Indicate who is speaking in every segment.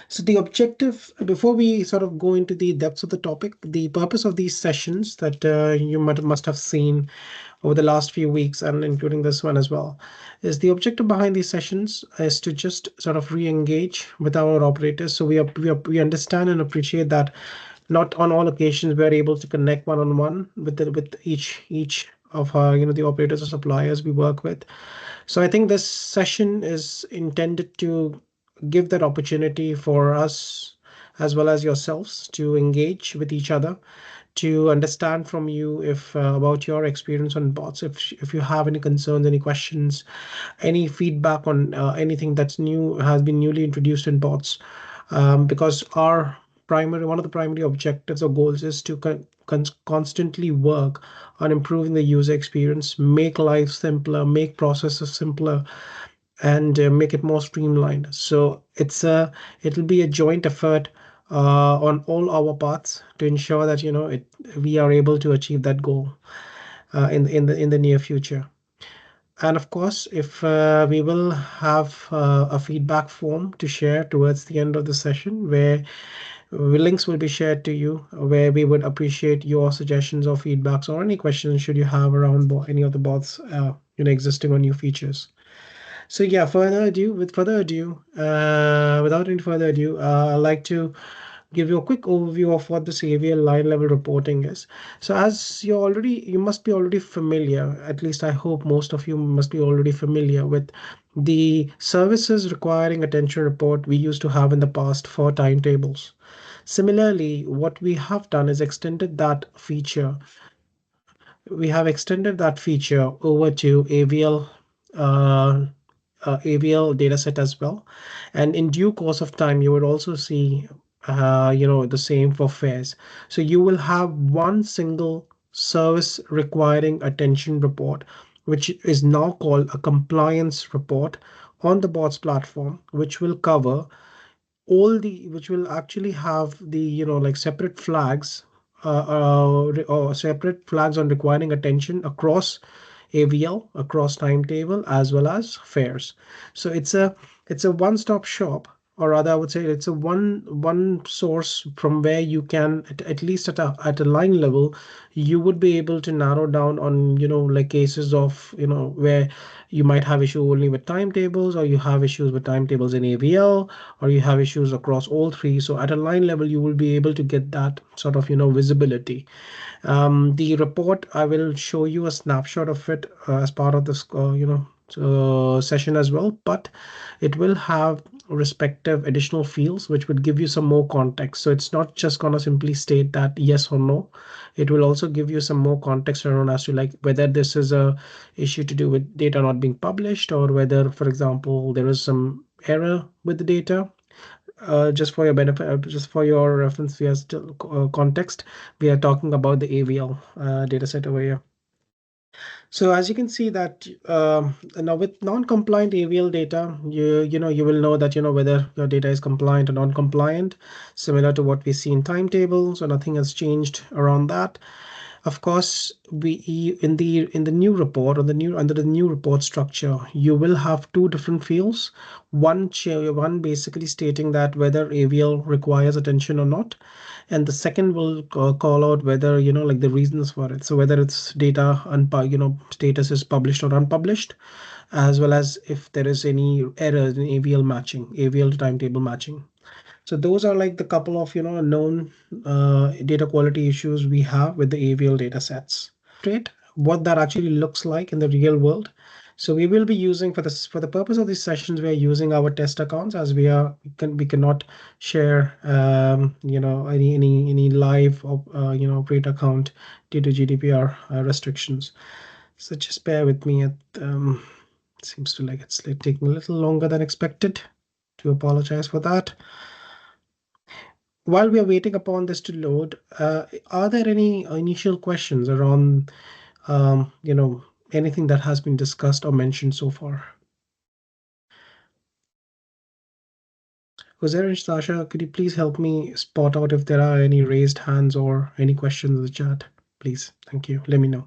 Speaker 1: So the objective, before we sort of go into the depths of the topic, the purpose of these sessions that you must have seen over the last few weeks and including this one as well, is the objective behind these sessions is to just sort of re-engage with our operators. So we understand and appreciate that not on all occasions we are able to connect one-on-one with with each of our, the operators or suppliers we work with. So I think this session is intended to give that opportunity for us as well as yourselves to engage with each other, to understand from you if about your experience on bots, if you have any concerns, any questions, any feedback on anything that's new, has been newly introduced in bots, because our primary one of the primary objectives or goals is to constantly work on improving the user experience, make life simpler, make processes simpler, and make it more streamlined. So it'll be a joint effort on all our parts to ensure that we are able to achieve that goal in the near future. And of course, if we will have a feedback form to share towards the end of the session, where links will be shared to you, where we would appreciate your suggestions or feedbacks or any questions should you have around any of the bots, existing or new features. So yeah, without any further ado, I'd like to give you a quick overview of what this AVL line level reporting is. So as you must be already familiar, at least I hope most of you must be already familiar with the services requiring attention report we used to have in the past for timetables. Similarly, what we have done is extended that feature. We have extended that feature over to AVL dataset as well. And in due course of time, you would also see, the same for fares. So you will have one single service requiring attention report, which is now called a compliance report on the bots platform, which will actually have the, like separate flags, or separate flags on requiring attention across AVL, across timetable, as well as fares. So it's a one-stop shop, or rather, I would say it's a one source from where you can, at least at a line level, you would be able to narrow down on, like cases of, where you might have issue only with timetables, or you have issues with timetables in AVL, or you have issues across all three. So at a line level, you will be able to get that sort of, visibility. The report, I will show you a snapshot of it as part of this, session as well, but it will have respective additional fields which would give you some more context. So it's not just gonna simply state that yes or no. It will also give you some more context around as to like whether this is a issue to do with data not being published, or whether, for example, there is some error with the data. Just for your benefit, just for your reference, we are still context. We are talking about the AVL dataset over here. So as you can see that now with non-compliant AVL data, you will know that whether your data is compliant or non-compliant, similar to what we see in timetables. So nothing has changed around that. Of course, in the new report, or the new under the new report structure, you will have two different fields. One basically stating that whether AVL requires attention or not, and the second will call out whether, like the reasons for it. So whether it's data status is published or unpublished, as well as if there is any errors in AVL to timetable matching. So those are like the couple of, known data quality issues we have with the AVL data sets. Illustrate what that actually looks like in the real world. So we will be using, for the purpose of these sessions, we are using our test accounts, as we cannot share any live operator account due to GDPR restrictions. So just bear with me. It seems to like it's like taking a little longer than expected. To apologize for that. While we are waiting upon this to load, are there any initial questions around, anything that has been discussed or mentioned so far? Jose and Sasha, could you please help me spot out if there are any raised hands or any questions in the chat? Please, thank you. Let me know.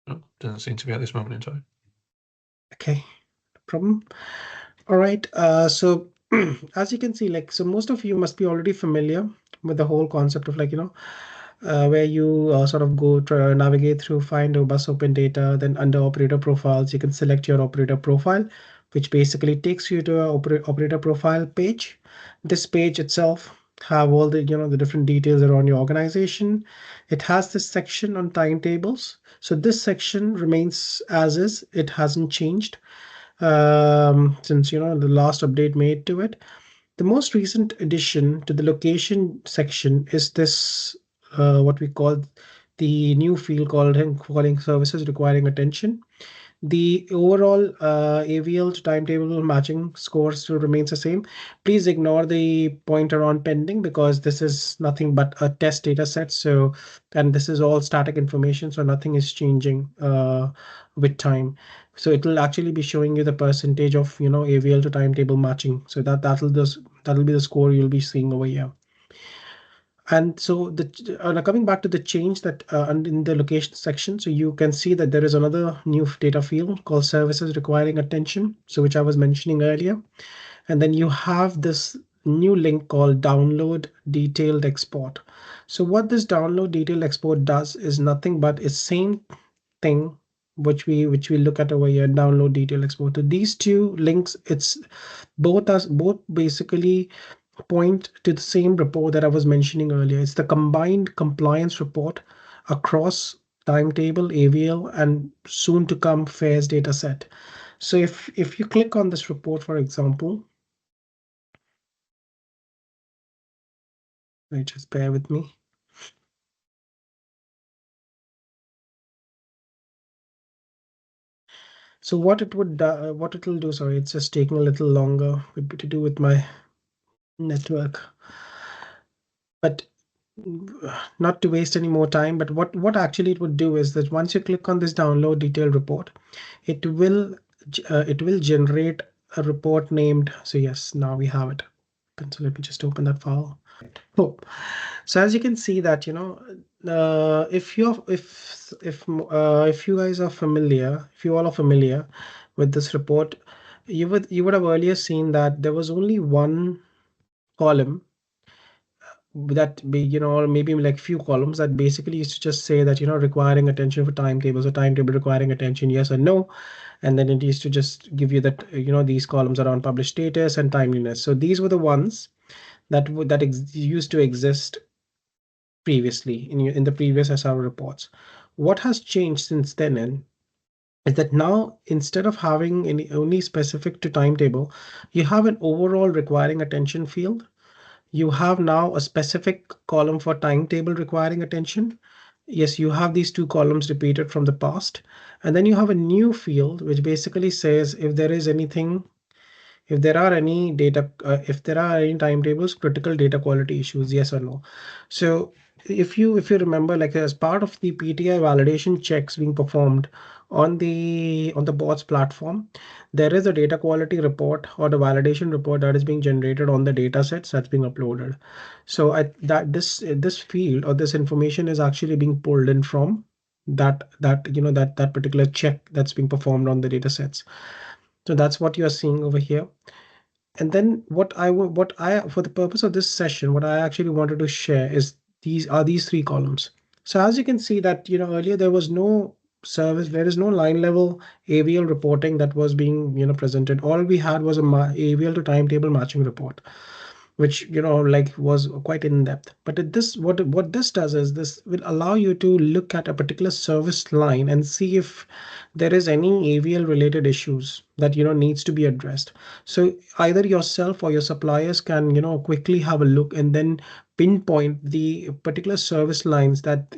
Speaker 2: No, doesn't seem to be at this moment in time.
Speaker 1: Okay, no problem. All right. So as you can see, like, so most of you must be already familiar with the whole concept of, like, where you sort of go to navigate through find or bus open data, then under operator profiles, you can select your operator profile, which basically takes you to a operator profile page. This page itself have all the, the different details around your organization. It has this section on timetables. So this section remains as is. It hasn't changed since, the last update made to it. The most recent addition to the location section is this, what we call the new field called calling services requiring attention. The overall AVL to timetable matching score still remains the same. Please ignore the pointer on pending because this is nothing but a test data set. So, and this is all static information, so nothing is changing with time. So it will actually be showing you the percentage of, AVL to timetable matching. So that'll be the score you'll be seeing over here. And so now coming back to the change that in the location section, so you can see that there is another new data field called services requiring attention, so which I was mentioning earlier. And then you have this new link called download detailed export. So what this download detailed export does is nothing but it's same thing which we look at over here, download detailed export. So these two links, it's both basically point to the same report that I was mentioning earlier. It's the combined compliance report across timetable, AVL, and soon to come fares data set. So if you click on this report, for example, just bear with me. So what it will do, sorry, it's just taking a little longer to do with my network. But not to waste any more time, but what actually it would do is that once you click on this download detailed report, it will generate a report named, so yes, now we have it. So let me just open that file. Oh, so as you can see that, if you guys are familiar, if you all are familiar with this report, you would have earlier seen that there was only one column that be, or maybe like few columns that basically used to just say that, requiring attention for timetables, or timetable requiring attention, yes or no. And then it used to just give you that, these columns around published status and timeliness. So these were the ones that used to exist previously in the previous SR reports. What has changed since then is that now instead of having any only specific to timetable, you have an overall requiring attention field. You have now a specific column for timetable requiring attention. Yes, you have these two columns repeated from the past. And then you have a new field which basically says if there is anything, if there are any data, if there are any timetables, critical data quality issues, yes or no. So if you remember, like as part of the PTI validation checks being performed on the BODS platform, there is a data quality report or the validation report that is being generated on the data sets that's being uploaded. So that this field or this information is actually being pulled in from that particular check that's being performed on the data sets. So that's what you're seeing over here. And then for the purpose of this session, what I actually wanted to share is these three columns. So as you can see that, earlier there was no service, there is no line level AVL reporting that was being, presented. All we had was a AVL to timetable matching report, which, like was quite in depth. But what this does is this will allow you to look at a particular service line and see if there is any AVL related issues that, needs to be addressed. So either yourself or your suppliers can, quickly have a look and then pinpoint the particular service lines that,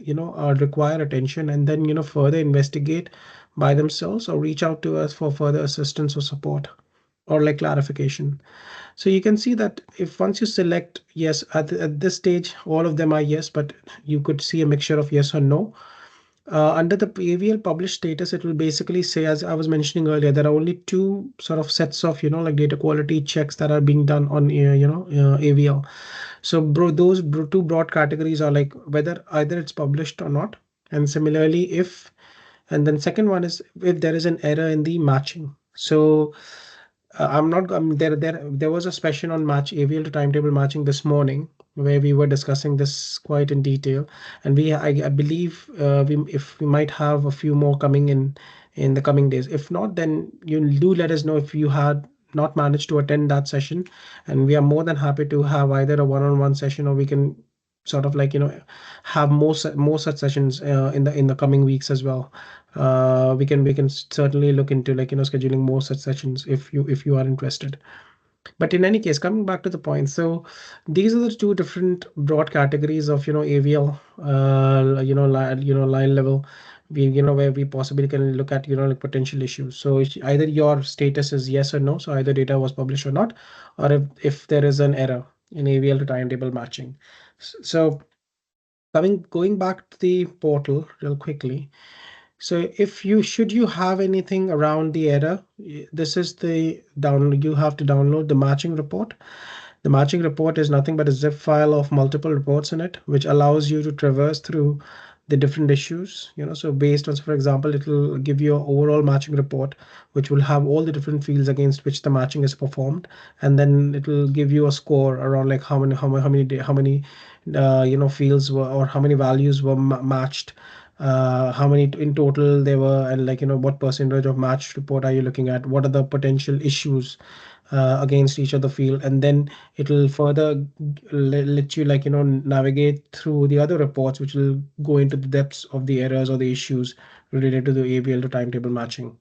Speaker 1: require attention, and then, further investigate by themselves or reach out to us for further assistance or support or like clarification. So you can see that if once you select yes, at this stage, all of them are yes, but you could see a mixture of yes or no. Under the AVL published status, it will basically say, as I was mentioning earlier, there are only two sort of sets of, like data quality checks that are being done on, AVL. So two broad categories are like whether either it's published or not. And similarly, and then second one is if there is an error in the matching. So I'm not. There was a session on match AVL to timetable matching this morning where we were discussing this quite in detail, and I believe if we might have a few more coming in the coming days. If not, then you do let us know if you had not managed to attend that session, and we are more than happy to have either a one-on-one session, or we can sort of like have more such sessions in the coming weeks as well. We can certainly look into like scheduling more such sessions if you are interested. But in any case, coming back to the point, so these are the two different broad categories of AVL, line level. Where we possibly can look at like potential issues. So either your status is yes or no, so either data was published or not, or if there is an error in AVL to timetable matching. So coming going back to the portal real quickly. So if you should you have anything around the error, this is the download. You have to download the matching report. The matching report is nothing but a zip file of multiple reports in it, which allows you to traverse through the different issues. So based on, so for example, it will give you an overall matching report, which will have all the different fields against which the matching is performed, and then it will give you a score around like how many fields were, or how many values were matched, how many in total there were, and like what percentage of matched report are you looking at, what are the potential issues against each of the field, and then it will further let you like navigate through the other reports, which will go into the depths of the errors or the issues related to the AVL to timetable matching.